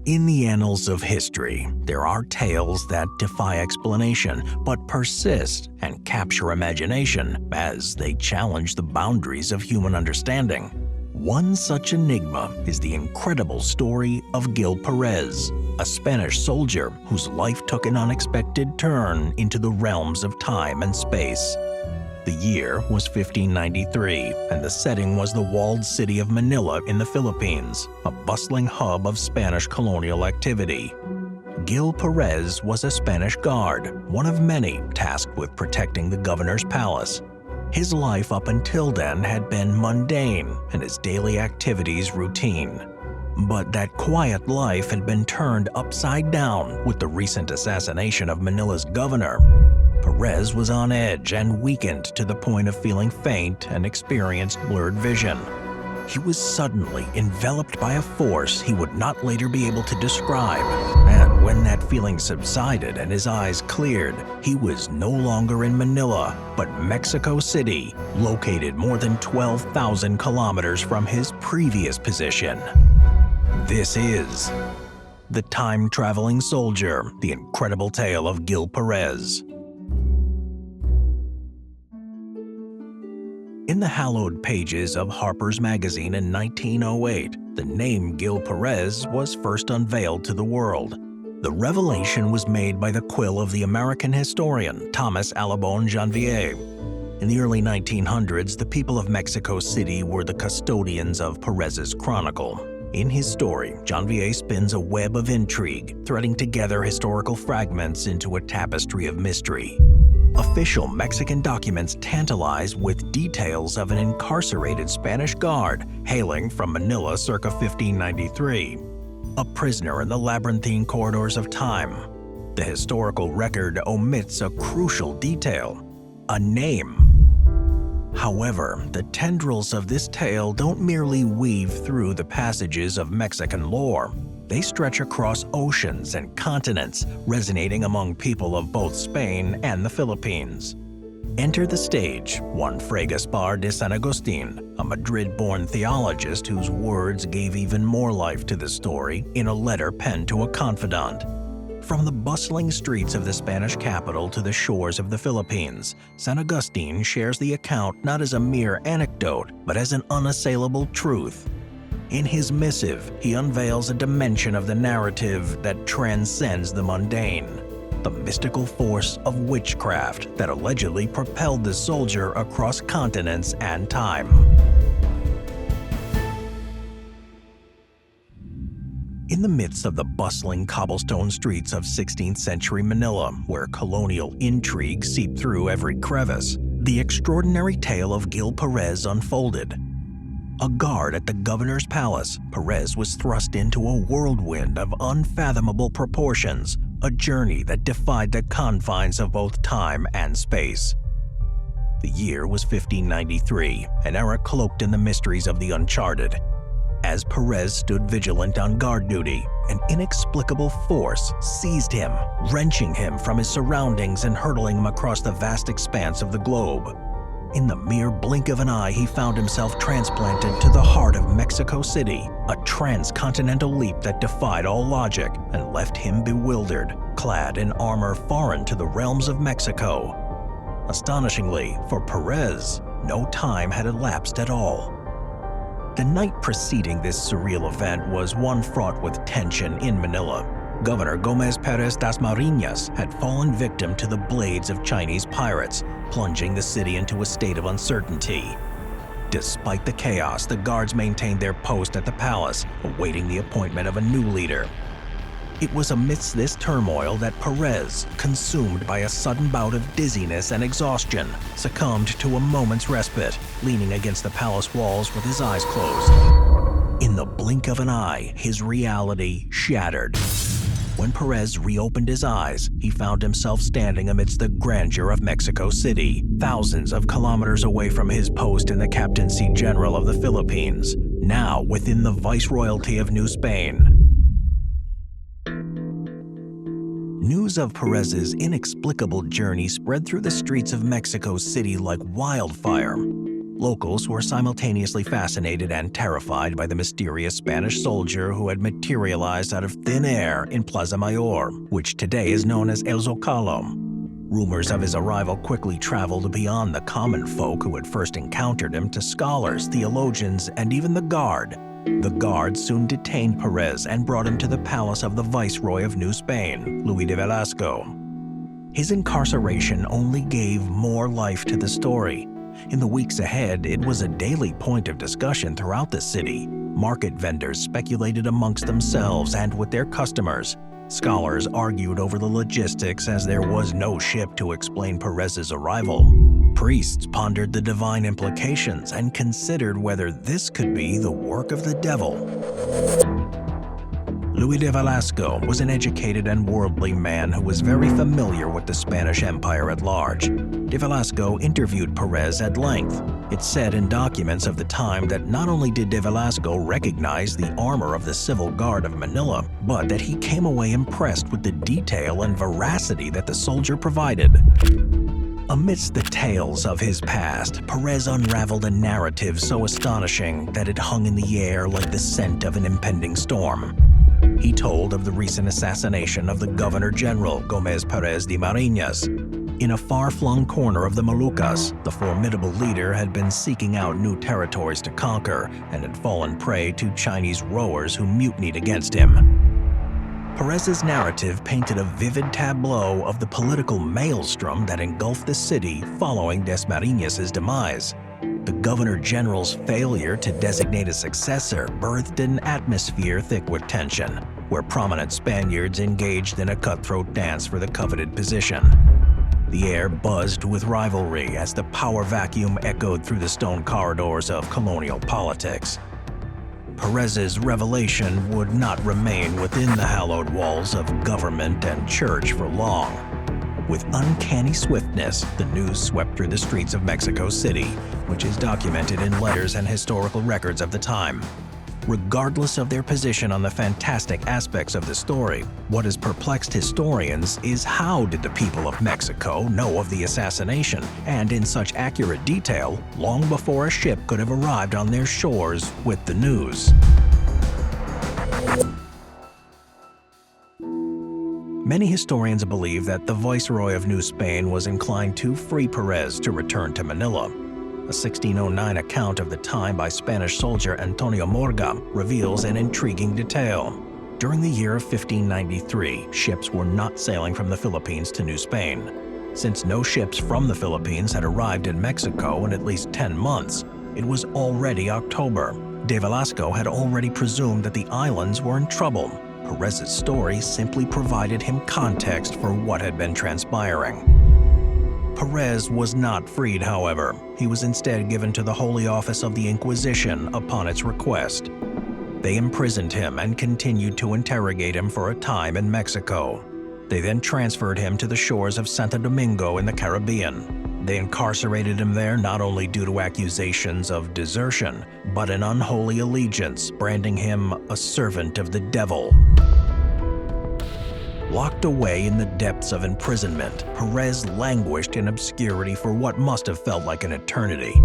In the annals of history, there are tales that defy explanation but persist and capture imagination as they challenge the boundaries of human understanding. One such enigma is the incredible story of Gil Perez, a Spanish soldier whose life took an unexpected turn into the realms of time and space. The year was 1593, and the setting was the walled city of Manila in the Philippines, a bustling hub of Spanish colonial activity. Gil Perez was a Spanish guard, one of many tasked with protecting the governor's palace. His life up until then had been mundane and his daily activities routine. But that quiet life had been turned upside down with the recent assassination of Manila's governor. Perez was on edge and weakened to the point of feeling faint and experienced blurred vision. He was suddenly enveloped by a force he would not later be able to describe, and when that feeling subsided and his eyes cleared, he was no longer in Manila, but Mexico City, located more than 12,000 kilometers from his previous position. This is The Time-Traveling Soldier, The Incredible Tale of Gil Perez. In the hallowed pages of Harper's Magazine in 1908, the name Gil Perez was first unveiled to the world. The revelation was made by the quill of the American historian Thomas Allibone Janvier. In the early 1900s, the people of Mexico City were the custodians of Perez's chronicle. In his story, Janvier spins a web of intrigue, threading together historical fragments into a tapestry of mystery. Official Mexican documents tantalize with details of an incarcerated Spanish guard hailing from Manila circa 1593, a prisoner in the labyrinthine corridors of time. The historical record omits a crucial detail: a name. However, the tendrils of this tale don't merely weave through the passages of Mexican lore. They stretch across oceans and continents, resonating among people of both Spain and the Philippines. Enter the stage one Fray Gaspar de San Agustin, a Madrid-born theologist whose words gave even more life to the story in a letter penned to a confidant. From the bustling streets of the Spanish capital to the shores of the Philippines, San Agustin shares the account not as a mere anecdote, but as an unassailable truth. In his missive, he unveils a dimension of the narrative that transcends the mundane, the mystical force of witchcraft that allegedly propelled the soldier across continents and time. In the midst of the bustling cobblestone streets of 16th century Manila, where colonial intrigue seeped through every crevice, the extraordinary tale of Gil Perez unfolded. A guard at the governor's palace, Perez was thrust into a whirlwind of unfathomable proportions, a journey that defied the confines of both time and space. The year was 1593, an era cloaked in the mysteries of the uncharted. As Perez stood vigilant on guard duty, an inexplicable force seized him, wrenching him from his surroundings and hurtling him across the vast expanse of the globe. In the mere blink of an eye, he found himself transplanted to the heart of Mexico City, a transcontinental leap that defied all logic and left him bewildered, clad in armor foreign to the realms of Mexico. Astonishingly, for Perez, no time had elapsed at all. The night preceding this surreal event was one fraught with tension in Manila. Governor Gomez Perez das Marinas had fallen victim to the blades of Chinese pirates, plunging the city into a state of uncertainty. Despite the chaos, the guards maintained their post at the palace, awaiting the appointment of a new leader. It was amidst this turmoil that Perez, consumed by a sudden bout of dizziness and exhaustion, succumbed to a moment's respite, leaning against the palace walls with his eyes closed. In the blink of an eye, his reality shattered. When Perez reopened his eyes, he found himself standing amidst the grandeur of Mexico City, thousands of kilometers away from his post in the Captaincy General of the Philippines, now within the Viceroyalty of New Spain. News of Perez's inexplicable journey spread through the streets of Mexico City like wildfire. Locals were simultaneously fascinated and terrified by the mysterious Spanish soldier who had materialized out of thin air in Plaza Mayor, which today is known as El Zocalo. Rumors of his arrival quickly traveled beyond the common folk who had first encountered him to scholars, theologians, and even the Guard. The Guard soon detained Perez and brought him to the palace of the Viceroy of New Spain, Luis de Velasco. His incarceration only gave more life to the story. In the weeks ahead, it was a daily point of discussion throughout the city. Market vendors speculated amongst themselves and with their customers. Scholars argued over the logistics as there was no ship to explain Perez's arrival. Priests pondered the divine implications and considered whether this could be the work of the devil. Luis de Velasco was an educated and worldly man who was very familiar with the Spanish Empire at large. De Velasco interviewed Perez at length. It's said in documents of the time that not only did de Velasco recognize the armor of the Civil Guard of Manila, but that he came away impressed with the detail and veracity that the soldier provided. Amidst the tales of his past, Perez unraveled a narrative so astonishing that it hung in the air like the scent of an impending storm. He told of the recent assassination of the Governor-General Gómez Pérez de Mariñas. In a far-flung corner of the Moluccas, the formidable leader had been seeking out new territories to conquer and had fallen prey to Chinese rowers who mutinied against him. Perez's narrative painted a vivid tableau of the political maelstrom that engulfed the city following Des Mariñas' demise. The Governor-General's failure to designate a successor birthed an atmosphere thick with tension, where prominent Spaniards engaged in a cutthroat dance for the coveted position. The air buzzed with rivalry as the power vacuum echoed through the stone corridors of colonial politics. Perez's revelation would not remain within the hallowed walls of government and church for long. With uncanny swiftness, the news swept through the streets of Mexico City, which is documented in letters and historical records of the time. Regardless of their position on the fantastic aspects of the story, what has perplexed historians is how did the people of Mexico know of the assassination, and in such accurate detail, long before a ship could have arrived on their shores with the news. Many historians believe that the Viceroy of New Spain was inclined to free Perez to return to Manila. A 1609 account of the time by Spanish soldier Antonio Morga reveals an intriguing detail. During the year of 1593, ships were not sailing from the Philippines to New Spain. Since no ships from the Philippines had arrived in Mexico in at least 10 months, it was already October. De Velasco had already presumed that the islands were in trouble. Perez's story simply provided him context for what had been transpiring. Perez was not freed, however. He was instead given to the Holy Office of the Inquisition upon its request. They imprisoned him and continued to interrogate him for a time in Mexico. They then transferred him to the shores of Santo Domingo in the Caribbean. They incarcerated him there not only due to accusations of desertion, but an unholy allegiance, branding him a servant of the devil. Locked away in the depths of imprisonment, Perez languished in obscurity for what must have felt like an eternity.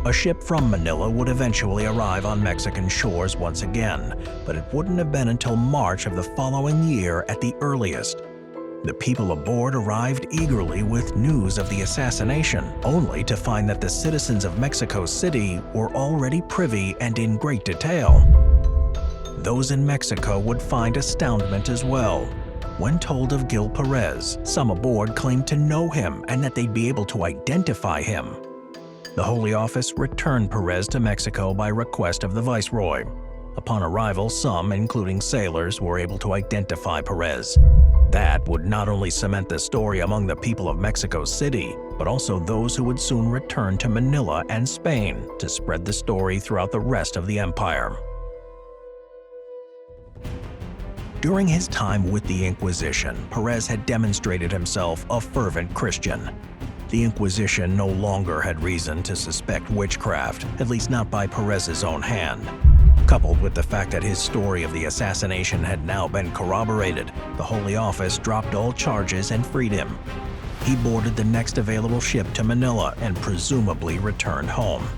A ship from Manila would eventually arrive on Mexican shores once again, but it wouldn't have been until March of the following year at the earliest. The people aboard arrived eagerly with news of the assassination, only to find that the citizens of Mexico City were already privy and in great detail. Those in Mexico would find astoundment as well. When told of Gil Perez, some aboard claimed to know him and that they'd be able to identify him. The Holy Office returned Perez to Mexico by request of the Viceroy. Upon arrival, some, including sailors, were able to identify Perez. That would not only cement the story among the people of Mexico City, but also those who would soon return to Manila and Spain to spread the story throughout the rest of the empire. During his time with the Inquisition, Perez had demonstrated himself a fervent Christian. The Inquisition no longer had reason to suspect witchcraft, at least not by Perez's own hand. Coupled with the fact that his story of the assassination had now been corroborated, the Holy Office dropped all charges and freed him. He boarded the next available ship to Manila and presumably returned home.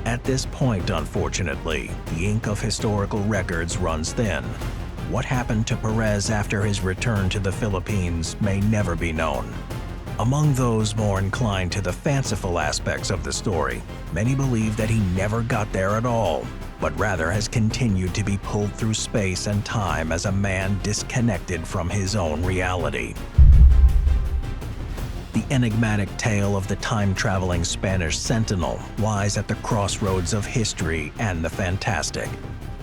At this point, unfortunately, the ink of historical records runs thin. What happened to Perez after his return to the Philippines may never be known. Among those more inclined to the fanciful aspects of the story, many believe that he never got there at all, but rather has continued to be pulled through space and time as a man disconnected from his own reality. The enigmatic tale of the time-traveling Spanish sentinel lies at the crossroads of history and the fantastic.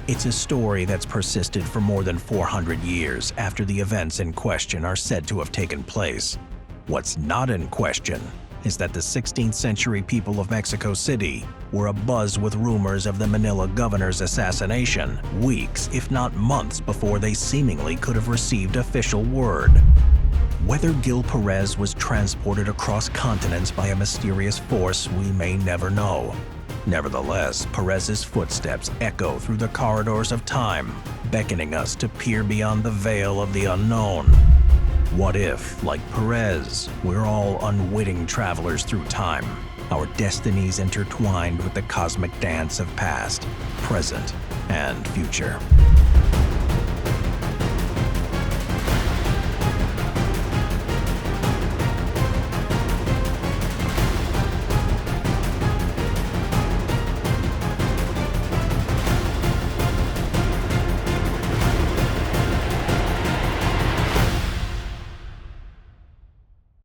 It's a story that's persisted for more than 400 years after the events in question are said to have taken place. What's not in question is that the 16th century people of Mexico City were abuzz with rumors of the Manila governor's assassination weeks, if not months, before they seemingly could have received official word. Whether Gil Perez was transported across continents by a mysterious force, we may never know. Nevertheless, Perez's footsteps echo through the corridors of time, beckoning us to peer beyond the veil of the unknown. What if, like Perez, we're all unwitting travelers through time, our destinies intertwined with the cosmic dance of past, present, and future?